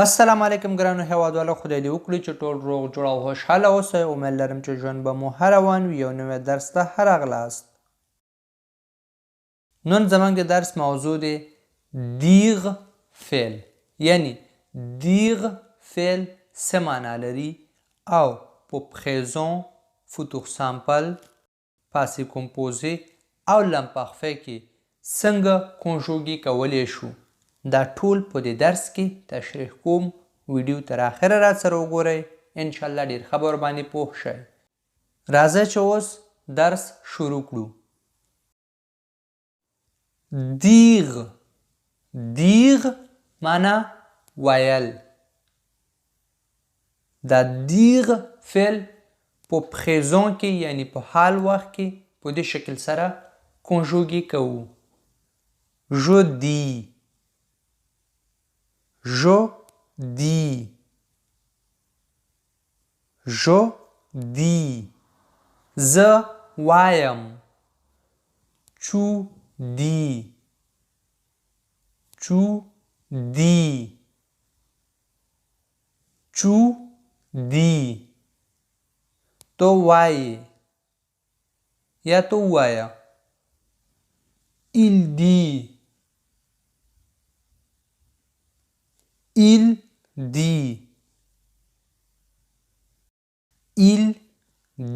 السلام علیکم ګرانو هیوادوالو، خدای دې وکړي چې ټول روغ جوړ او خوشحاله اوسئ. امید لرم چې ژوند به مو هر روان وي. یو نوی درس ته راغلاست. نن زموږ د درس موضوع دی دیغ فعل، یعنی دیغ فعل څه معنا لري او په پریزون، فوتور سامپل، پاسی کمپوزی او لمپارفی کې څنګه کنجوګي کولی شو. دا ټول په دې درس کې تشریح کوم. ویډیو تر اخره را سره وګورئ، انشاءالله ډیر خبر باندې پوه شئ. راځئ چې اوس درس شروع کړو. دیغ، دیغ معنا ویل. دا دیغ فعل په پریزون کې یعنی په حال وخت کې په دې شکل سره کنجوګي کوو. je dis، je dis، je dis. زه وایم. tu dis، tu dis، tu dis. تو وایې یا تو وایه. il dit، il dit، il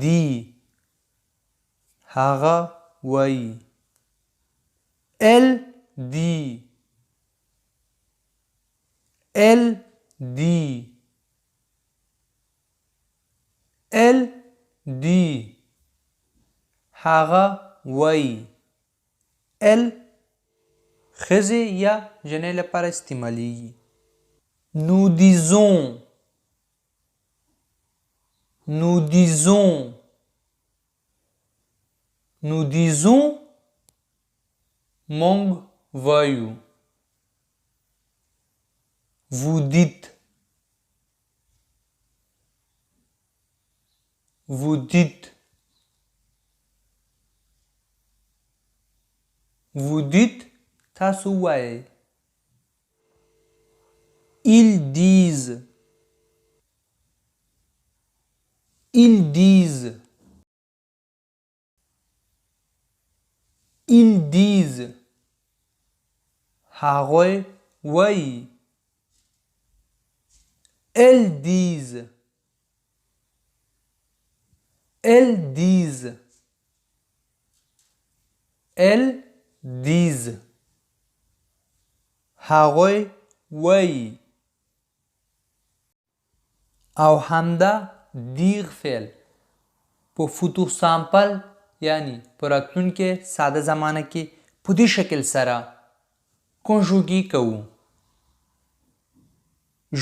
dit. هغه وایي. elle dit، elle dit، elle dit. هغه وایي. elle ښځې یا جنۍ لپاره استعمالیږي. nous disons، nous disons، nous disons موږ وایو. vous dites، vous dites، vous dites تاسو وایئ. ils disent، ils disent، ils disent. هغوی وایي. elles disent، elles disent، elles disent. هغوی وایي. او همدا دیغ فعل په فوتور سامپل یعنی په راتلونکي ساده زمانه کې په دې شکل سره کنجوګي کوو.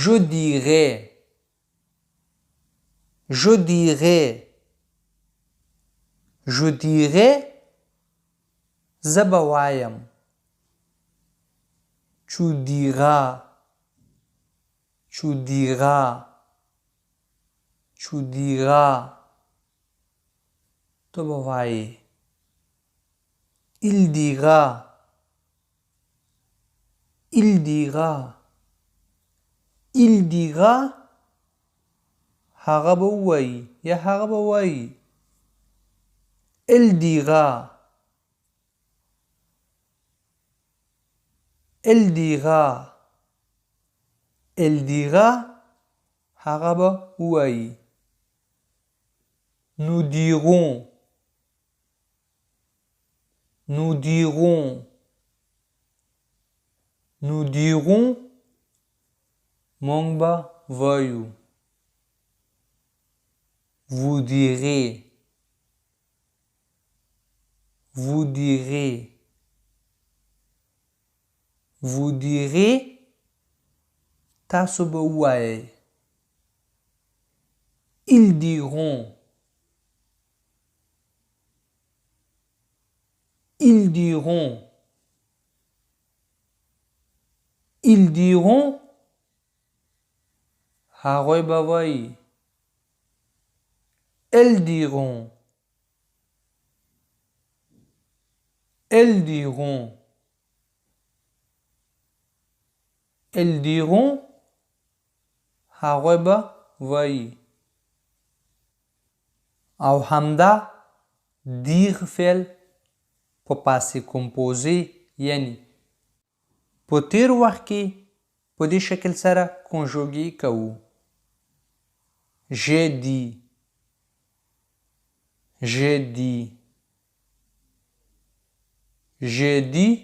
je dirai، je dirai، je dirai. زه به وایم. tu diras، tu diras، tu diras. تو به وایې. il dira، il dira، il dira. هغه به وایي یا هغه به وایي. elle dira، elle dira، elle dira. هغه به وایي. nous dirons، nous dirons، nous dirons. موږ به وایو. vous direz، vous direz، vous direz. تاسو به وایئ. ils diront، ils diront، ils diront. هغوی به وایي. elles diront، elles diront، elles diront. هغوی به وایي. او همدا دیغ فعل په پاسې کمپوزي یعنی په تیر وخت کې په دې شکل سره کنجوګي کوو. j'ai dit j'ai dit j'ai dit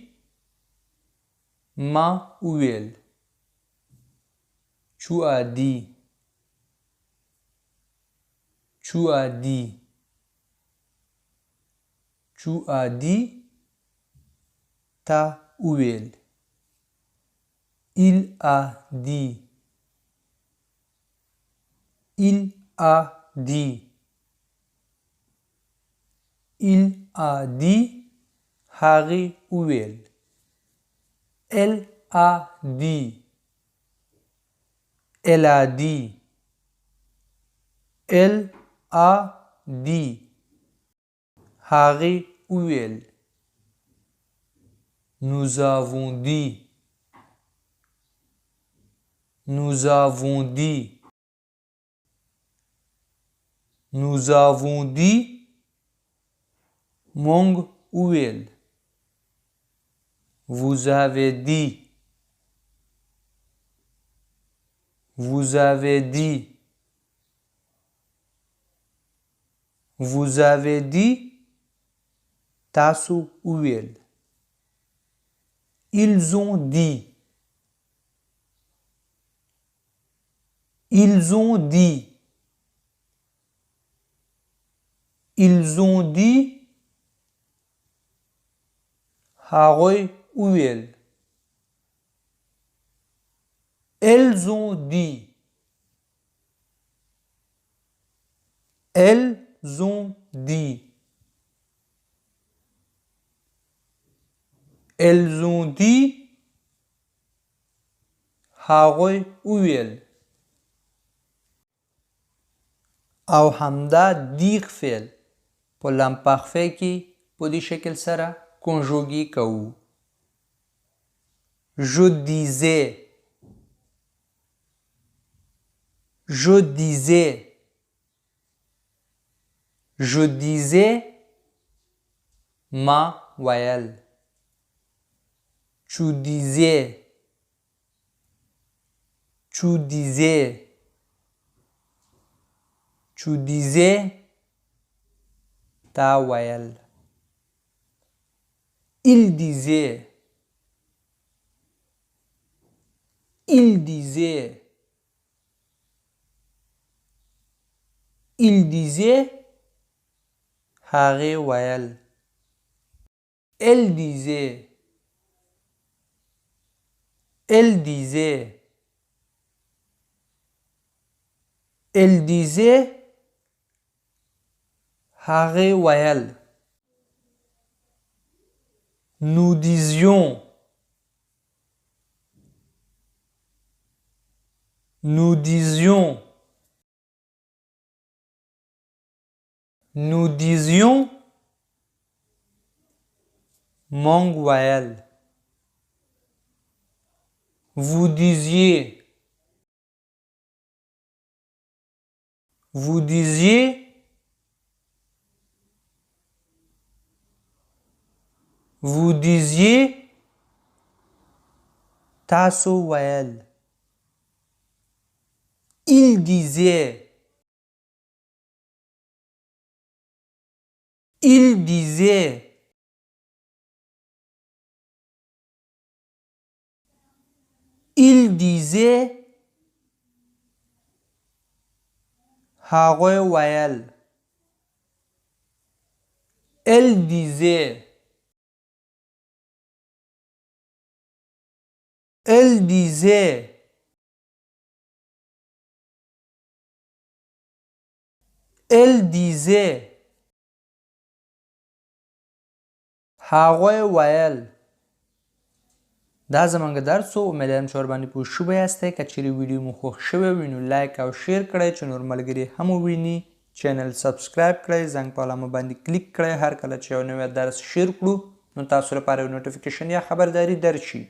ما وویل. tu as dit tu as dit tu as dit تا وویل. il a dit il a dit il a dit هغې وویل. elle a dit elle a dit elle a dit هغې وویل. nous avons dit nous avons dit nous avons dit مونږ وویل. vous avez dit vous avez dit vous avez dit تاسو وویل. ils ont dit ils ont dit ils ont dit هغوی وویل. elles ont dit elles ont dit elles ont dit هغوی وویل. او همدا دیغ فعل په لامپارفی کې په دې شکل سره کنجوګي کوو. je disais je disais je disais ما ویل. tu disais tu disais tu disais تا ویل. il disait il disait il disait هغې ویل. elle disait elle disait elle disait هغې ویل. nous disions nous disions nous disions مونږ ویل. vous disiez vous disiez vous disiez تاسو ویل. il disait il disait il disait هغوی ویل. elle disait elle disait elle disait هغوی ویل. دا زمونږ درس و. امیدوارم چې ورباندې پوه شوي یاستئ. که چیرې ویډیو مو خوښ شوی وي نو لایک او شیر کړئ چې نور ملګري هم وویني. چینل سبسکرایب کړئ. زنګ په علامه باندې کلیک کړئ. هر کله چې یو نوی درس شیر کړو نو تاسو لپاره یو نوټیفیکیشن یا خبرداری درشي.